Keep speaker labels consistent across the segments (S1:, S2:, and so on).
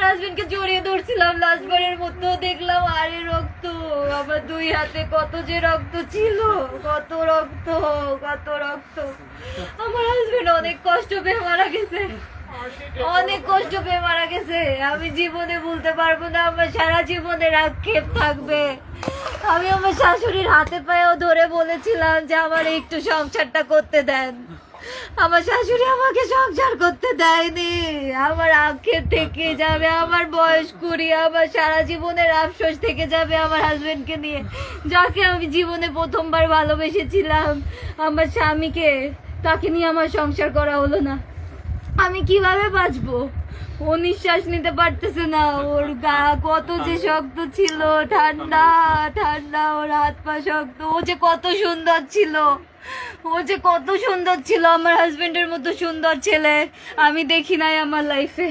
S1: হাজবেন্ডকে জড়িয়ে ধরছিলাম লাস্টবারের মতো, দেখলাম আরে রক্ত, আমার দুই হাতে কত যে রক্ত ছিল, কত রক্ত, কত রক্ত। আমার হাজবেন্ড অনেক কষ্ট পেয়ে মারা গেছে, অনেক কষ্ট পেয়ে মারা গেছে। আমি জীবনে ভুলতে পারবো না, আমার সারা জীবনের আক্ষেপ থাকবে। আমি আমার শাশুড়ির হাতে পায়েও ধরে বলেছিলাম যে আমার একটু সংসারটা করতে দেন, আমার শাশুড়ি আমাকে সংসার করতে দেয়নি। আমার আক্ষেপ থেকে যাবে, আমার বয়স 20, আমার সারা জীবনের আফসোস থেকে যাবে আমার হাজবেন্ডকে নিয়ে, যাকে আমি জীবনে প্রথমবার ভালোবেসেছিলাম, আমার স্বামীকে, তাকে নিয়ে আমার সংসার করা হলো না। আমি কিভাবে বাঁচবো? ও নিঃশ্বাস নিতে পারতেছে না, ওর গা কত যে শক্ত ছিল, ঠান্ডা ঠান্ডা, ওর হাত পা শক্ত। ও যে কত সুন্দর ছিল, ও যে কত সুন্দর ছিল, আমার হাজবেন্ডের মতো সুন্দর ছেলে আমি দেখি নাই আমার লাইফে,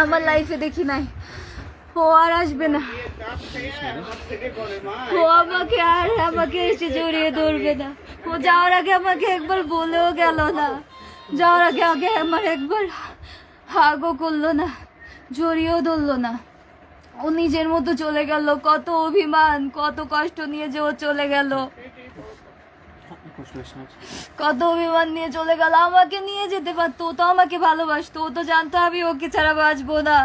S1: আমার লাইফে দেখি নাই। ও আর আসবে না, ও আমাকে এসে জড়িয়ে ধরবে না। ও যাওয়ার আগে আমাকে একবার বলেও গেল না, যাওয়ার আগে আমার একবার হাগও করলো না, জড়িয়েও ধরলো না। ও নিজের মতো চলে গেল। কত অভিমান, কত কষ্ট নিয়ে যে ও চলে গেল, কত অভিমান নিয়ে চলে গেল। আমাকে নিয়ে যেতে পারতো, ও তো আমাকে ভালোবাসতো, ও তো জানতো আমি ওকে ছাড়া বাঁচবো না।